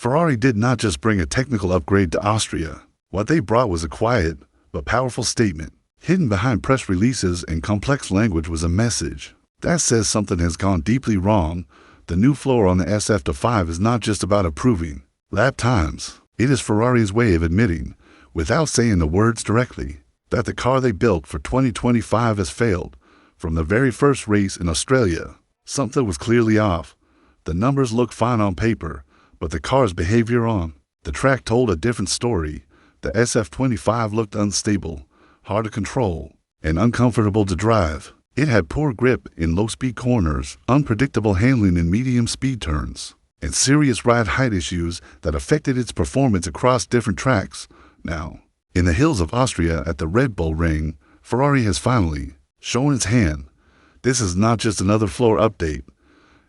Ferrari did not just bring a technical upgrade to Austria. What they brought was a quiet but powerful statement. Hidden behind press releases and complex language was a message that says something has gone deeply wrong. The new floor on the SF5 is not just about improving lap times. It is Ferrari's way of admitting, without saying the words directly, that the car they built for 2025 has failed. From the very first race in Australia, something was clearly off. The numbers looked fine on paper, but the car's behavior on the track told a different story. The SF25 looked unstable, hard to control, and uncomfortable to drive. It had poor grip in low-speed corners, unpredictable handling in medium-speed turns, and serious ride height issues that affected its performance across different tracks. Now, in the hills of Austria at the Red Bull Ring, Ferrari has finally shown its hand. This is not just another floor update.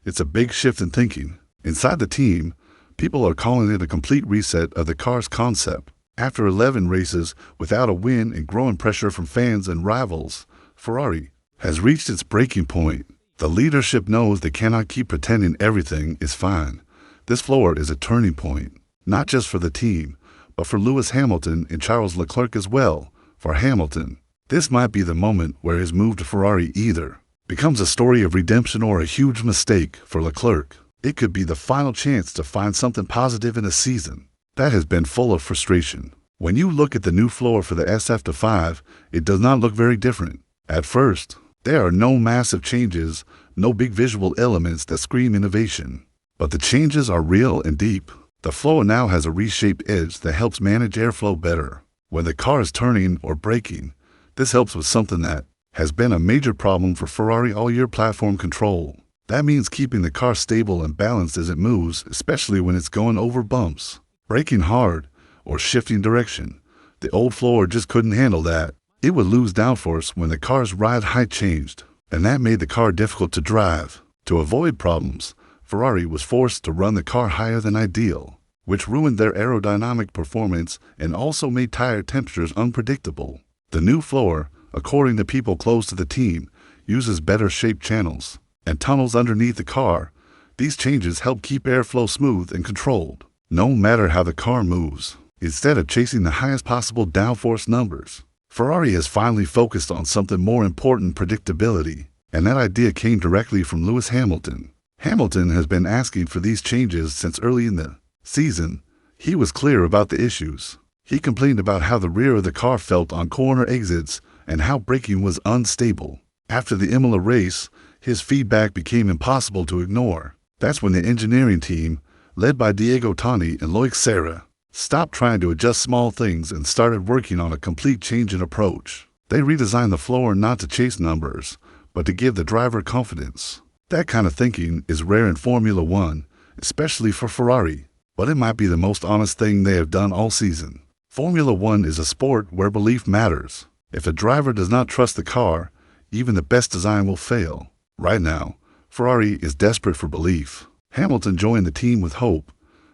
It's a big shift in thinking. Inside the team, people are calling it a complete reset of the car's concept. After 11 races without a win and growing pressure from fans and rivals, Ferrari has reached its breaking point. The leadership knows they cannot keep pretending everything is fine. This floor is a turning point, not just for the team, but for Lewis Hamilton and Charles Leclerc as well. For Hamilton, this might be the moment where his move to Ferrari either becomes a story of redemption or a huge mistake. For Leclerc, it could be the final chance to find something positive in a season that has been full of frustration. When you look at the new floor for the SF5, it does not look very different. At first, there are no massive changes, no big visual elements that scream innovation. But the changes are real and deep. The floor now has a reshaped edge that helps manage airflow better. When the car is turning or braking, this helps with something that has been a major problem for Ferrari all year: platform control. That means keeping the car stable and balanced as it moves, especially when it's going over bumps, braking hard, or shifting direction. The old floor just couldn't handle that. It would lose downforce when the car's ride height changed, and that made the car difficult to drive. To avoid problems, Ferrari was forced to run the car higher than ideal, which ruined their aerodynamic performance and also made tire temperatures unpredictable. The new floor, according to people close to the team, uses better shaped channels and tunnels underneath the car. These changes help keep airflow smooth and controlled, no matter how the car moves. Instead of chasing the highest possible downforce numbers, Ferrari has finally focused on something more important: predictability. And that idea came directly from Lewis Hamilton. Hamilton has been asking for these changes since early in the season. He was clear about the issues. He complained about how the rear of the car felt on corner exits and how braking was unstable. After the Imola race, his feedback became impossible to ignore. That's when the engineering team, led by Diego Tani and Loic Serra, stopped trying to adjust small things and started working on a complete change in approach. They redesigned the floor not to chase numbers, but to give the driver confidence. That kind of thinking is rare in Formula One, especially for Ferrari, but it might be the most honest thing they have done all season. Formula One is a sport where belief matters. If a driver does not trust the car, even the best design will fail. Right now, Ferrari is desperate for belief. Hamilton joined the team with hope.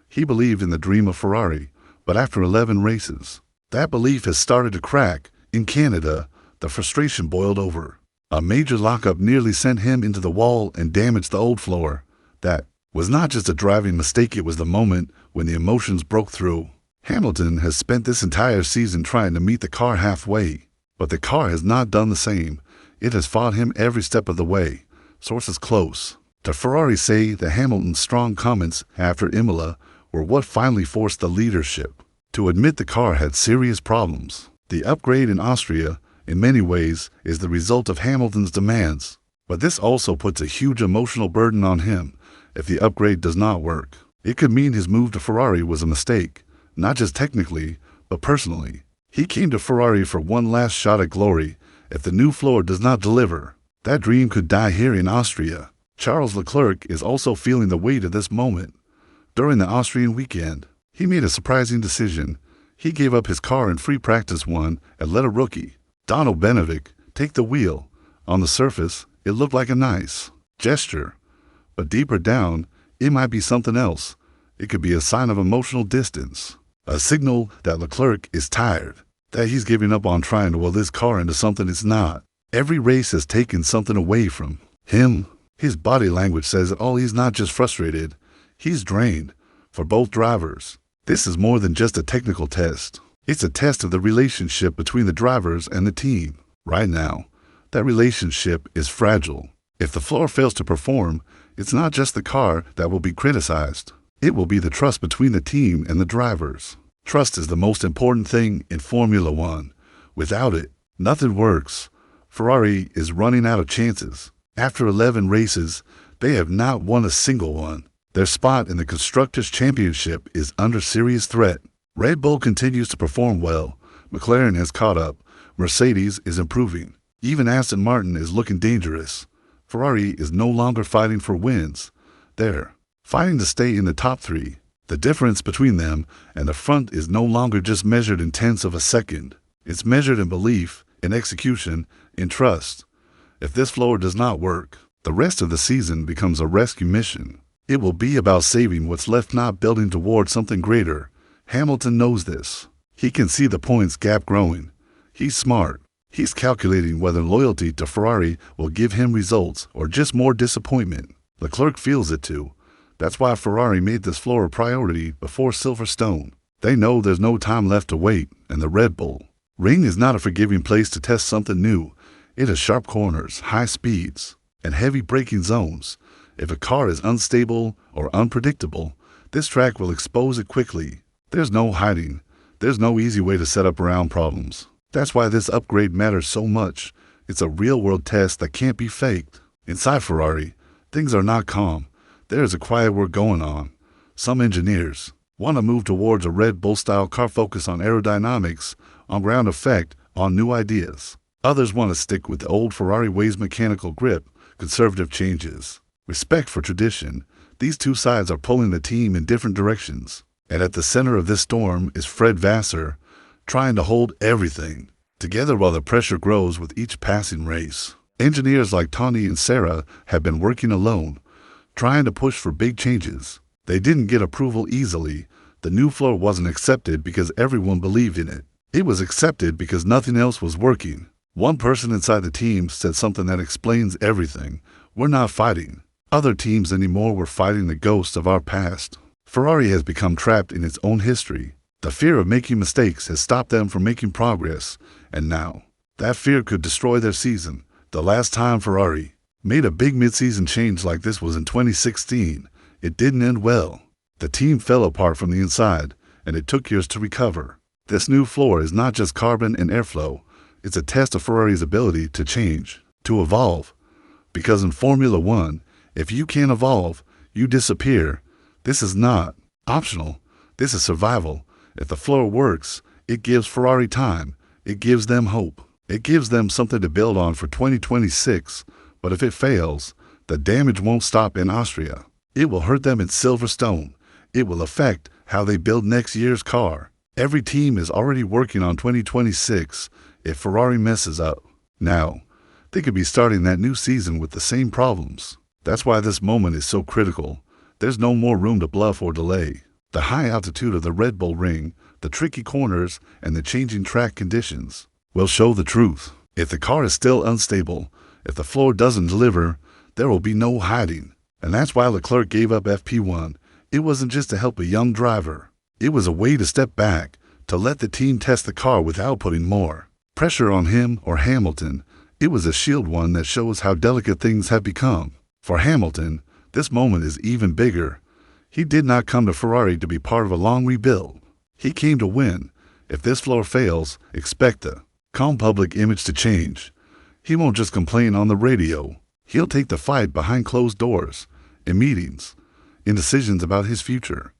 He believed in the dream of Ferrari, but after 11 races, that belief has started to crack. In Canada, the frustration boiled over. A major lockup nearly sent him into the wall and damaged the old floor. That was not just a driving mistake, it was the moment when the emotions broke through. Hamilton has spent this entire season trying to meet the car halfway, but the car has not done the same. It has fought him every step of the way. Sources close to Ferrari say that Hamilton's strong comments after Imola were what finally forced the leadership to admit the car had serious problems. The upgrade in Austria, in many ways, is the result of Hamilton's demands, but this also puts a huge emotional burden on him. If the upgrade does not work, it could mean his move to Ferrari was a mistake, not just technically, but personally. He came to Ferrari for one last shot at glory. If the new floor does not deliver, that dream could die here in Austria. Charles Leclerc is also feeling the weight of this moment. During the Austrian weekend, he made a surprising decision. He gave up his car in free practice one and let a rookie, Donald Benevic, take the wheel. On the surface, it looked like a nice gesture, but deeper down, it might be something else. It could be a sign of emotional distance, a signal that Leclerc is tired, that he's giving up on trying to will this car into something it's not. Every race has taken something away from him. His body language says it all. He's not just frustrated, he's drained. for both drivers. This is more than just a technical test. It's a test of the relationship between the drivers and the team. Right now, that relationship is fragile. If the floor fails to perform, it's not just the car that will be criticized. It will be the trust between the team and the drivers. Trust is the most important thing in Formula One. Without it, nothing works. Ferrari is running out of chances. After 11 races, they have not won a single one. Their spot in the Constructors' Championship is under serious threat. Red Bull continues to perform well. McLaren has caught up. Mercedes is improving. Even Aston Martin is looking dangerous. Ferrari is no longer fighting for wins. They're fighting to stay in the top three. The difference between them and the front is no longer just measured in tenths of a second. It's measured in belief, in execution, in trust. If this floor does not work, the rest of the season becomes a rescue mission. It will be about saving what's left, not building towards something greater. Hamilton knows this. He can see the points gap growing. He's smart. He's calculating whether loyalty to Ferrari will give him results or just more disappointment. Leclerc feels it too. That's why Ferrari made this floor a priority before Silverstone. They know there's no time left to wait, and the Red Bull Ring is not a forgiving place to test something new. It has sharp corners, high speeds, and heavy braking zones. If a car is unstable or unpredictable, this track will expose it quickly. There's no hiding. There's no easy way to set up around problems. That's why this upgrade matters so much. It's a real-world test that can't be faked. Inside Ferrari, things are not calm. There is a quiet work going on. Some engineers want to move towards a Red Bull-style car focus on aerodynamics, on ground effect, on new ideas. Others want to stick with the old Ferrari ways, mechanical grip, conservative changes, respect for tradition. These two sides are pulling the team in different directions. And at the center of this storm is Fred Vasseur, trying to hold everything together while the pressure grows with each passing race. Engineers like Tony and Sarah have been working alone, trying to push for big changes. They didn't get approval easily. The new floor wasn't accepted because everyone believed in it. It was accepted because nothing else was working. One person inside the team said something that explains everything. We're not fighting other teams anymore. We're fighting the ghosts of our past. Ferrari has become trapped in its own history. The fear of making mistakes has stopped them from making progress, and now that fear could destroy their season. The last time Ferrari made a big mid-season change like this was in 2016. It didn't end well. The team fell apart from the inside, and it took years to recover. This new floor is not just carbon and airflow. It's a test of Ferrari's ability to change, to evolve. Because in Formula One, if you can't evolve, you disappear. This is not optional. This is survival. If the floor works, it gives Ferrari time. It gives them hope. It gives them something to build on for 2026. But if it fails, the damage won't stop in Austria. It will hurt them in Silverstone. It will affect how they build next year's car. Every team is already working on 2026. If Ferrari messes up now, they could be starting that new season with the same problems. That's why this moment is so critical. There's no more room to bluff or delay. The high altitude of the Red Bull Ring, the tricky corners, and the changing track conditions will show the truth. If the car is still unstable, if the floor doesn't deliver, there will be no hiding. And that's why Leclerc gave up FP1. It wasn't just to help a young driver. It was a way to step back, to let the team test the car without putting more pressure on him or Hamilton. It was a shield, one that shows how delicate things have become. For Hamilton, this moment is even bigger. He did not come to Ferrari to be part of a long rebuild. He came to win. If this floor fails, expect the calm public image to change. He won't just complain on the radio. He'll take the fight behind closed doors, in meetings, in decisions about his future.